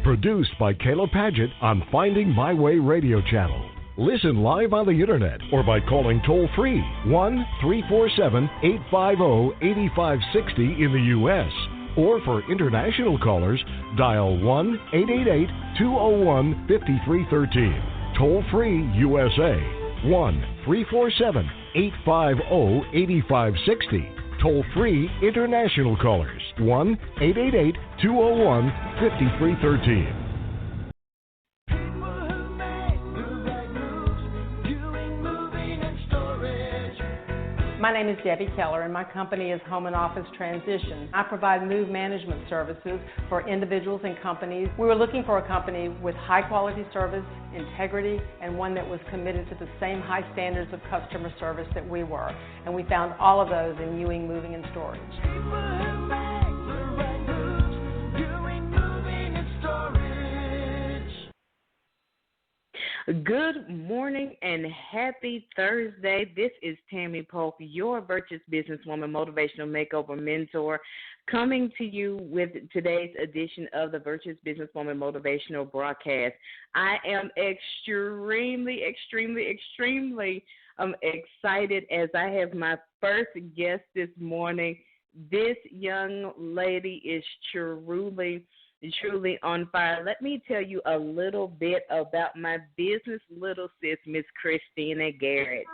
Produced by Kayla Paget on Finding My Way Radio Channel. Listen live on the internet or by calling toll-free 1-347-850-8560 in the U.S. Or for international callers, dial 1-888-201-5313. Toll-free USA, 1-347-850-8560. Toll-free international callers, 1-888-201-5313. My name is Debbie Keller, and my company is Home and Office Transition. I provide move management services for individuals and companies. We were looking for a company with high-quality service, integrity, and one that was committed to the same high standards of customer service that we were. And we found all of those in Ewing Moving and Storage. Good morning and happy Thursday. This is Tammy Polk, your Virtuous Businesswoman Motivational Makeover Mentor, coming to you with today's edition of the Virtuous Businesswoman Motivational Broadcast. I am extremely excited as I have my first guest this morning. This young lady is truly on fire. Let me tell you a little bit about my business little sis, Miss Christina Garrett.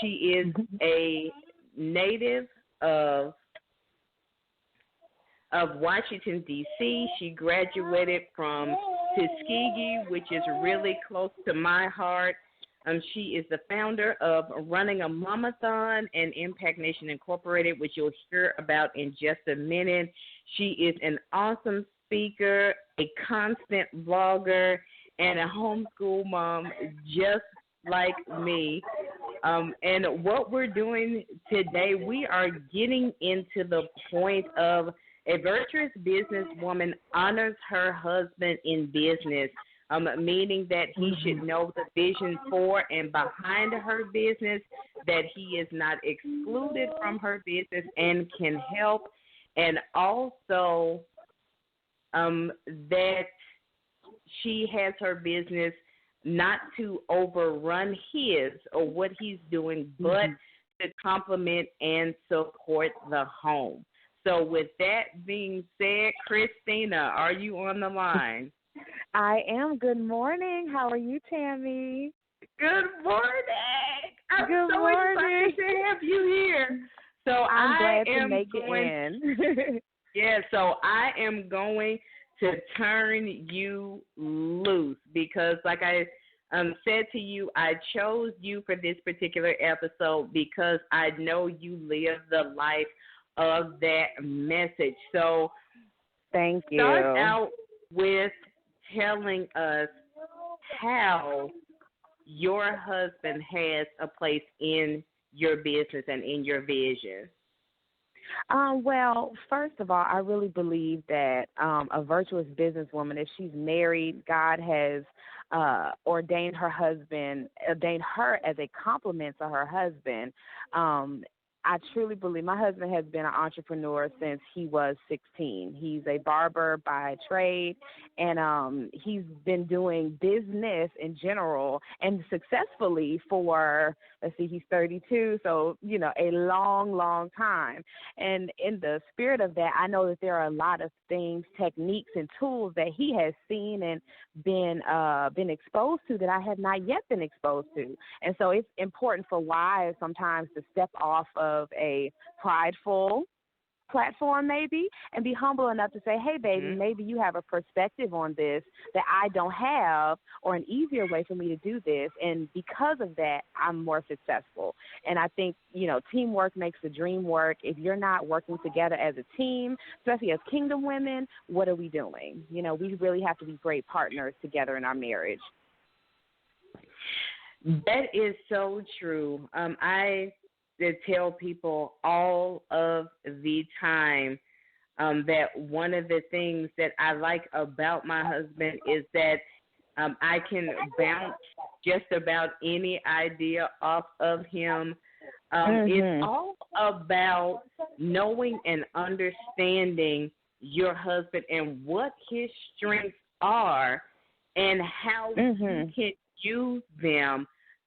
She is a native of Washington, D.C. She graduated from Tuskegee, which is really close to my heart. She is the founder of Running a Momathon and Impact Nation Incorporated, which you'll hear about in just a minute. She is an awesome speaker, a constant vlogger, and a homeschool mom just like me. And what we're doing today, we are getting into the point of a virtuous businesswoman honors her husband in business, meaning that he should know the vision for and behind her business, that he is not excluded from her business and can help, and also that she has her business not to overrun his or what he's doing, but to complement and support the home. So with that being said, Christina, are you on the line? I am. Good morning. How are you, Tammy? Good morning. I'm so excited to have you here. So I'm glad to make it in. Yeah, so I am going to turn you loose because, like I said to you, I chose you for this particular episode because I know you live the life of that message. So thank you. Start out with telling us how your husband has a place in your business and in your vision. Well, first of all, I really believe that a virtuous businesswoman, if she's married, God has ordained her as a complement to her husband. I truly believe my husband has been an entrepreneur since he was 16. He's a barber by trade, and he's been doing business in general and successfully for, he's 32, so, a long, long time. And in the spirit of that, I know that there are a lot of things, techniques, and tools that he has seen and been exposed to that I have not yet been exposed to. And so it's important for wives sometimes to step off of a prideful platform maybe and be humble enough to say, hey, baby, maybe you have a perspective on this that I don't have, or an easier way for me to do this. And because of that, I'm more successful. And I think, teamwork makes the dream work. If you're not working together as a team, especially as kingdom women, what are we doing? We really have to be great partners together in our marriage. That is so true. I tell people all of the time that one of the things that I like about my husband is that I can bounce just about any idea off of him. It's all about knowing and understanding your husband and what his strengths are and how you can use them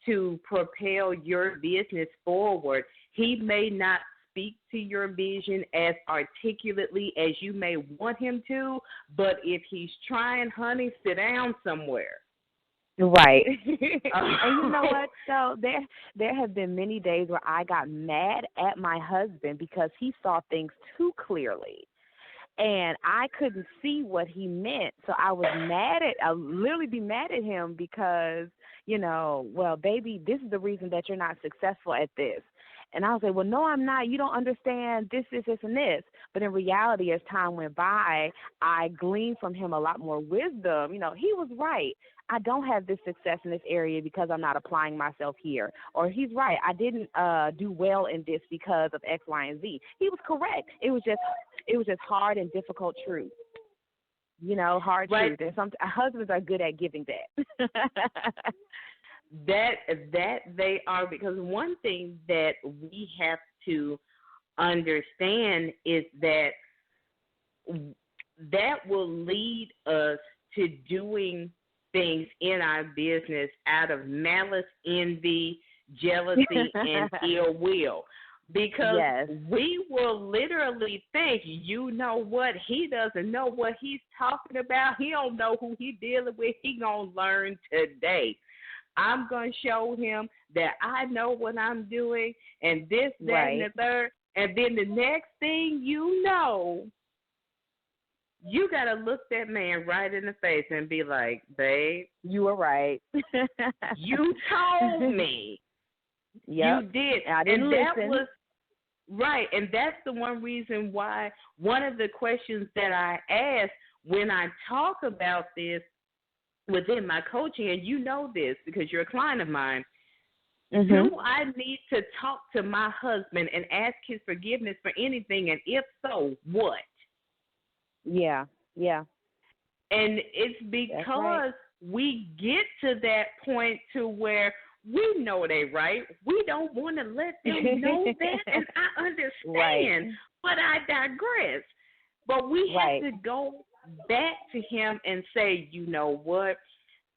to propel your business forward. He may not speak to your vision as articulately as you may want him to, but if he's trying, honey, sit down somewhere. Right. And you know what? So there have been many days where I got mad at my husband because he saw things too clearly. And I couldn't see what he meant. So I literally be mad at him because, well, baby, this is the reason that you're not successful at this. And I was like, well, no, I'm not. You don't understand this, and this. But in reality, as time went by, I gleaned from him a lot more wisdom. He was right. I don't have this success in this area because I'm not applying myself here. Or he's right. I didn't do well in this because of X, Y, and Z. He was correct. It was just hard and difficult truth. Hard right. truth. And husbands are good at giving that. That they are, because one thing that we have to understand is that will lead us to doing things in our business out of malice, envy, jealousy, and ill will. Because we will literally think, you know what, he doesn't know what he's talking about. He don't know who he's dealing with. He gonna learn today. I'm going to show him that I know what I'm doing and this, that, and the third. And then the next thing you know, you got to look that man right in the face and be like, babe, you were right. You told me. Yep. You did. I didn't listen. That was right. And that's the one reason why one of the questions that I ask when I talk about this within my coaching, and you know this because you're a client of mine, do I need to talk to my husband and ask his forgiveness for anything? And if so, what? Yeah. And it's because we get to that point to where we know they right. We don't want to let them know that, and I understand, but I digress. But we have to go back to him and say, you know what,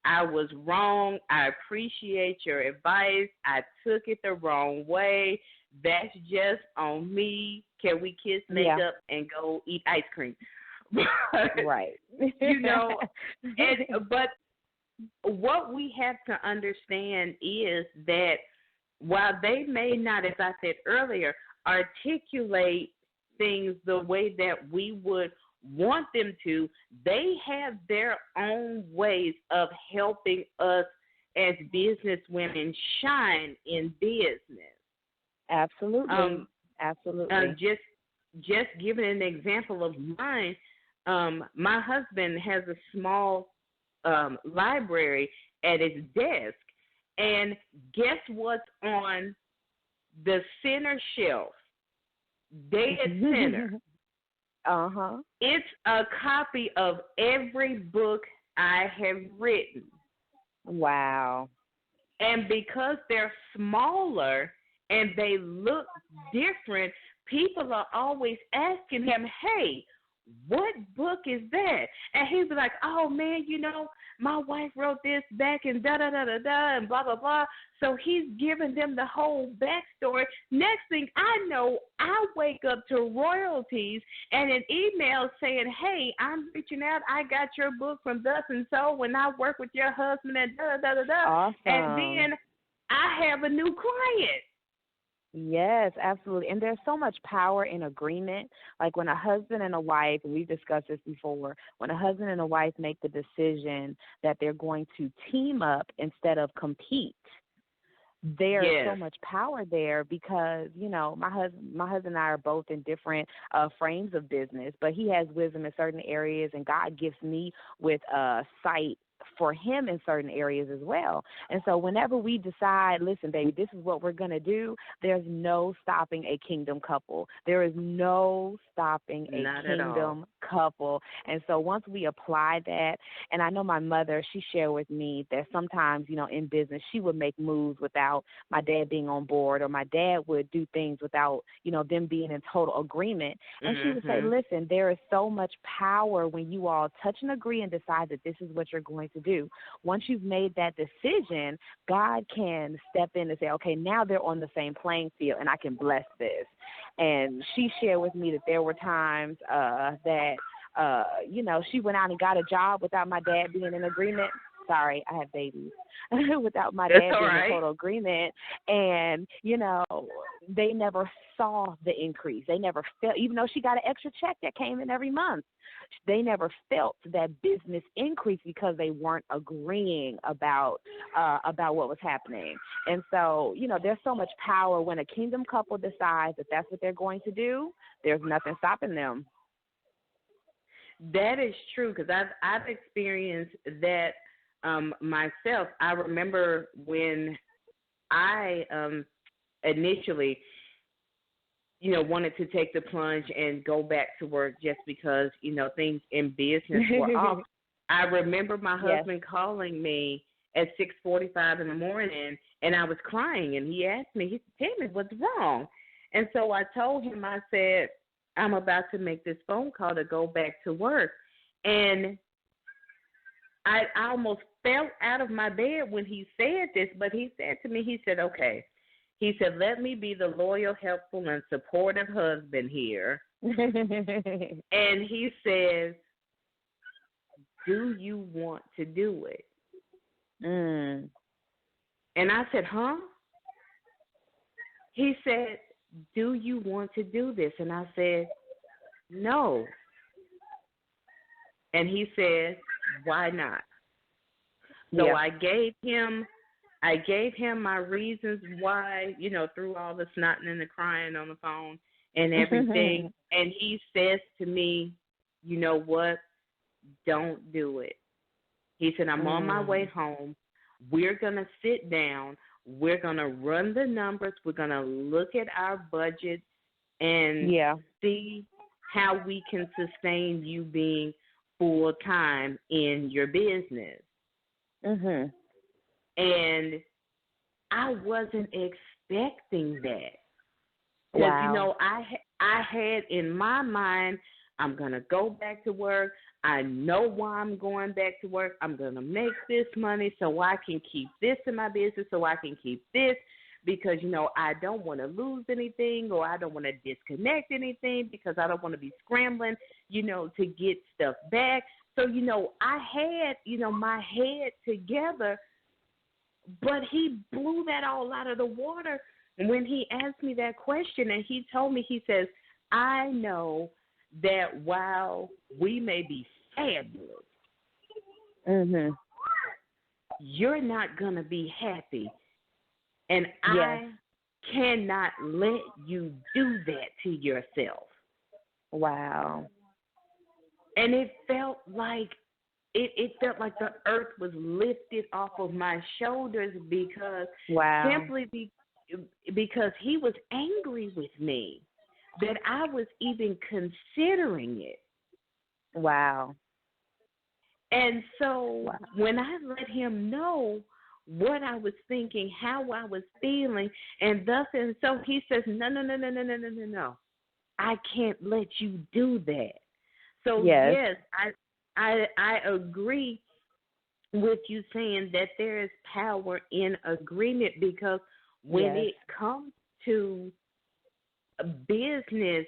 I was wrong. I appreciate your advice. I took it the wrong way. That's just on me. Can we kiss, make up, and go eat ice cream? Right. But what we have to understand is that while they may not, as I said earlier, articulate things the way that we would want them to, they have their own ways of helping us as business women shine in business. Absolutely. Absolutely. Just giving an example of mine, my husband has a small library at his desk, and guess what's on the center shelf? Dead center. It's a copy of every book I have written. Wow. And because they're smaller and they look different, people are always asking him, hey, what book is that? And he'd be like, oh, man, my wife wrote this back in da-da-da-da-da and blah, blah, blah. So he's giving them the whole backstory. Next thing I know, I wake up to royalties and an email saying, hey, I'm reaching out. I got your book from thus and so when I work with your husband and da-da-da-da-da. Awesome. And then I have a new client. Yes, absolutely. And there's so much power in agreement. Like when a husband and a wife, and we've discussed this before, when a husband and a wife make the decision that they're going to team up instead of compete, there's so much power there because, my husband and I are both in different frames of business, but he has wisdom in certain areas and God gives me with sight for him in certain areas as well. And so whenever we decide, listen, baby, this is what we're going to do, there's no stopping a kingdom couple. There is no stopping a Not kingdom couple. And so once we apply that, and I know my mother, she shared with me that sometimes, in business, she would make moves without my dad being on board, or my dad would do things without, them being in total agreement. And she would say, listen, there is so much power when you all touch and agree and decide that this is what you're going to do. Once you've made that decision, God can step in and say, okay, now they're on the same playing field and I can bless this. And she shared with me that there were times that she went out and got a job without my dad being in agreement. Sorry, I have babies. Without my dad being in total agreement. And, they never saw the increase. They never felt, even though she got an extra check that came in every month, they never felt that business increase because they weren't agreeing about what was happening. And so, there's so much power when a kingdom couple decides that that's what they're going to do. There's nothing stopping them. That is true, because I've experienced that myself. I remember when I initially, wanted to take the plunge and go back to work just because, things in business were off. I remember my husband calling me at 6:45 in the morning, and I was crying, and he asked me, he said, "Tell me what's wrong." And so I told him, I said, "I'm about to make this phone call to go back to work." And I almost fell out of my bed when he said this, but he said to me, he said, okay. He said, let me be the loyal, helpful, and supportive husband here. And he says, do you want to do it? And I said, huh? He said, do you want to do this? And I said, no. And he said, why not? So I gave him my reasons why, through all the snotting and the crying on the phone and everything. And he says to me, you know what? Don't do it. He said, I'm on my way home. We're going to sit down. We're going to run the numbers. We're going to look at our budget and see how we can sustain you being full time in your business. And I wasn't expecting that. Because, I had in my mind, I'm going to go back to work. I know why I'm going back to work. I'm going to make this money so I can keep this in my business, so I can keep this, because, I don't want to lose anything, or I don't want to disconnect anything, because I don't want to be scrambling, to get stuff back. So, I had, my head together, but he blew that all out of the water when he asked me that question. And he told me, he says, I know that while we may be fabulous, you're not going to be happy. And I cannot let you do that to yourself. Wow. And it felt like it felt like the earth was lifted off of my shoulders, because because he was angry with me that I was even considering it. Wow. And so when I let him know what I was thinking, how I was feeling, and so he says, no. I can't let you do that. So yes, I agree with you saying that there is power in agreement, because when it comes to a business,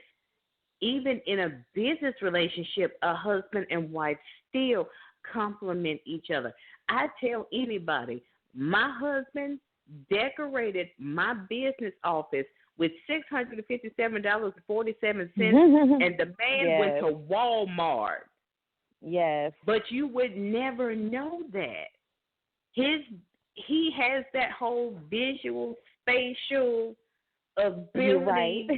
even in a business relationship, a husband and wife still complement each other. I tell anybody, my husband decorated my business office with $657.47, and the man went to Walmart. Yes. But you would never know that. He has that whole visual, spatial ability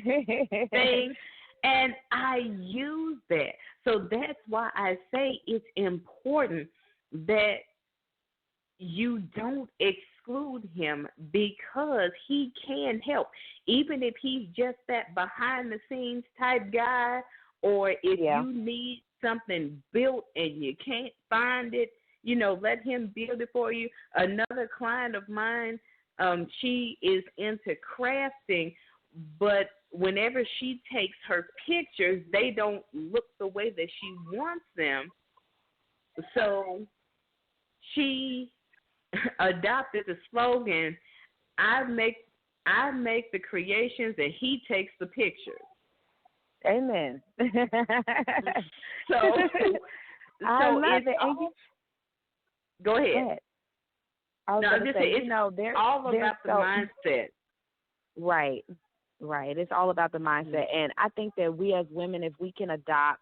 thing, and I use that. So that's why I say it's important that you don't exclude him because he can help. Even if he's just that behind the scenes type guy, or if you need something built and you can't find it, let him build it for you. Another client of mine, she is into crafting, but whenever she takes her pictures, they don't look the way that she wants them. So she adopted the slogan, I make the creations and he takes the pictures. Amen. So I love it. Go ahead. I was going to say, it's all about the mindset. Right. It's all about the mindset. And I think that we as women, if we can adopt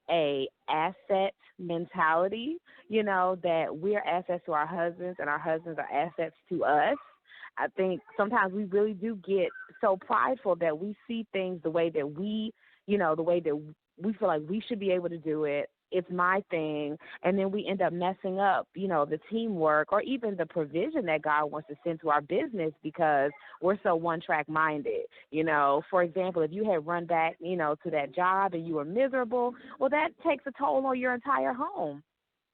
a asset mentality, that we're assets to our husbands and our husbands are assets to us. I think sometimes we really do get so prideful that we see things the way that we, the way that we feel like we should be able to do it. It's my thing. And then we end up messing up, the teamwork or even the provision that God wants to send to our business because we're so one-track minded. For example, if you had run back, to that job and you were miserable, well, that takes a toll on your entire home.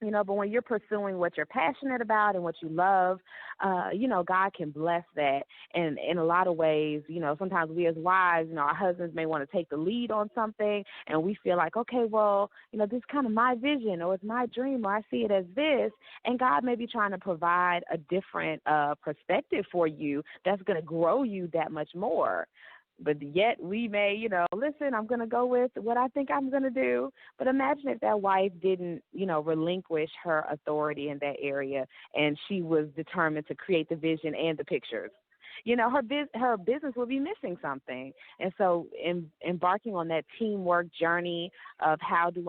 But when you're pursuing what you're passionate about and what you love, God can bless that. And in a lot of ways, sometimes we as wives, our husbands may want to take the lead on something and we feel like, okay, well, this is kind of my vision or it's my dream or I see it as this. And God may be trying to provide a different perspective for you that's going to grow you that much more. But yet we may, listen, I'm going to go with what I think I'm going to do. But imagine if that wife didn't, relinquish her authority in that area and she was determined to create the vision and the pictures. Her business will be missing something. And so embarking on that teamwork journey of how do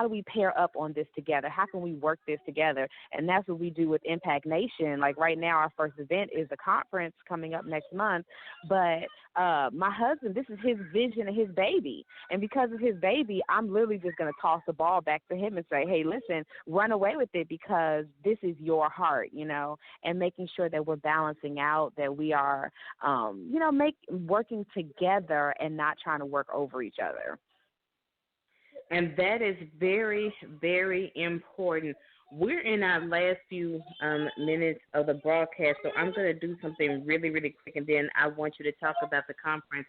we pair up on this together? How can we work this together? And that's what we do with Impact Nation. Like right now, our first event is a conference coming up next month. But my husband, this is his vision and his baby. And because of his baby, I'm literally just going to toss the ball back to him and say, hey, listen, run away with it because this is your heart, and making sure that we're balancing out, that we are, working together and not trying to work over each other. And that is very, very important. We're in our last few minutes of the broadcast, so I'm going to do something really, really quick, and then I want you to talk about the conference.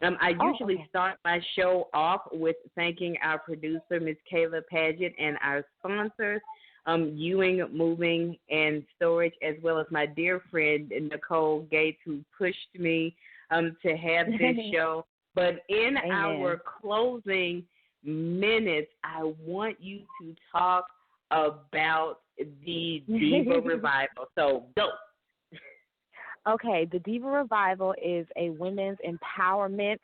I usually start my show off with thanking our producer, Ms. Kayla Paget, and our sponsors, Ewing Moving and Storage, as well as my dear friend, Nicole Gates, who pushed me to have this show. But in our closing minutes, I want you to talk about the Diva Revival. So go. Okay, the Diva Revival is a women's empowerment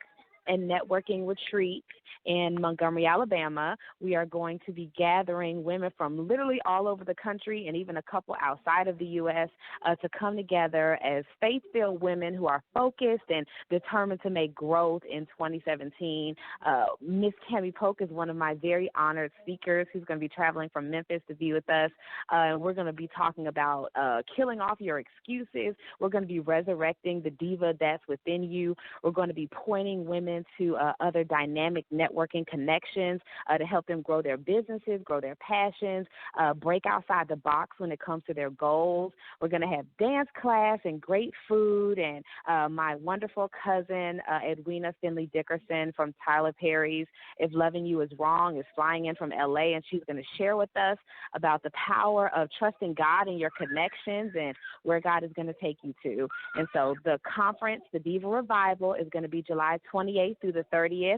and networking retreat in Montgomery, Alabama. We are going to be gathering women from literally all over the country and even a couple outside of the U.S. To come together as faith-filled women who are focused and determined to make growth in 2017. Miss Tammy Polk is one of my very honored speakers who's going to be traveling from Memphis to be with us. We're going to be talking about killing off your excuses. We're going to be resurrecting the diva that's within you. We're going to be pointing women to other dynamic networking connections to help them grow their businesses, grow their passions, break outside the box when it comes to their goals. We're going to have dance class and great food, and my wonderful cousin, Edwina Finley Dickerson from Tyler Perry's If Loving You Is Wrong is flying in from L.A., and she's going to share with us about the power of trusting God in your connections and where God is going to take you to. And so the conference, the Diva Revival, is going to be July 28th through the 30th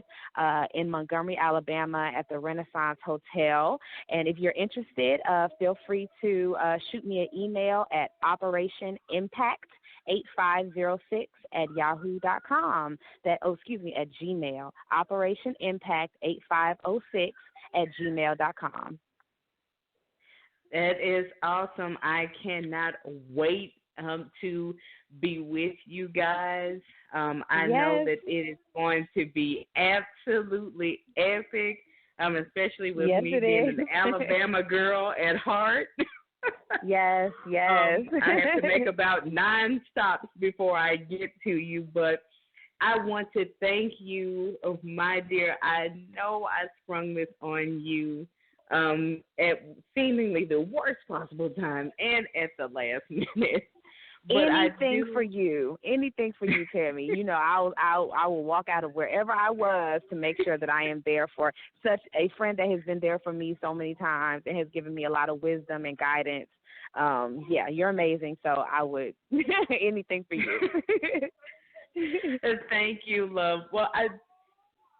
in Montgomery, Alabama at the Renaissance Hotel. And if you're interested, feel free to shoot me an email at OperationImpact8506@yahoo.com. At Gmail. OperationImpact8506@gmail.com. That is awesome. I cannot wait to be with you guys. I know that it is going to be absolutely epic, especially with me being an Alabama girl at heart. Yes. I have to make about 9 stops before I get to you, but I want to thank you, my dear. I know I sprung this on you at seemingly the worst possible time and at the last minute. But anything for you, Tammy. You know, I will walk out of wherever I was to make sure that I am there for such a friend that has been there for me so many times and has given me a lot of wisdom and guidance. Yeah, you're amazing. So I would anything for you. Thank you, love. Well,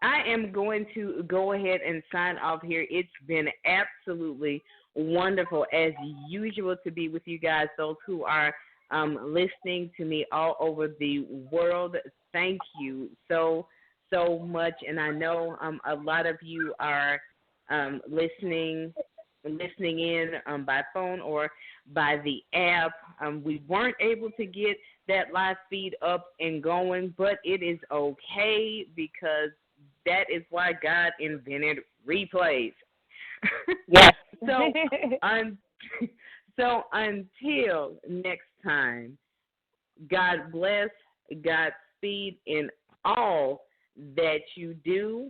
I am going to go ahead and sign off here. It's been absolutely wonderful, as usual, to be with you guys, those who are listening to me all over the world. Thank you so much. And I know a lot of you are listening in by phone or by the app. We weren't able to get that live feed up and going, but it is okay because that is why God invented replays. Yes. So until next time, God bless, Godspeed in all that you do.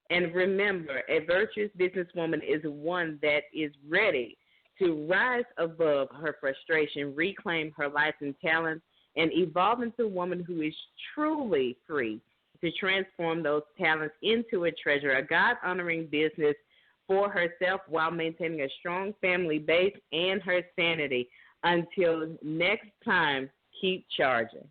And remember, a virtuous businesswoman is one that is ready to rise above her frustration, reclaim her life and talents, and evolve into a woman who is truly free to transform those talents into a treasure, a God-honoring business for herself while maintaining a strong family base and her sanity. Until next time, keep charging.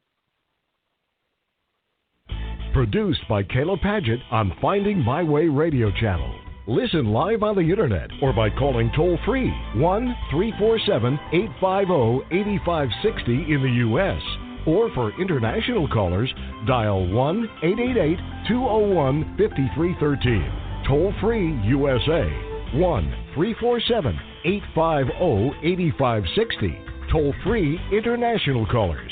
Produced by Kayla Padgett on Finding My Way radio channel. Listen live on the internet or by calling toll-free 1-347-850-8560 in the U.S. Or for international callers, dial 1-888-201-5313. Toll-free USA, 1-347-850-8560. Toll-free international callers,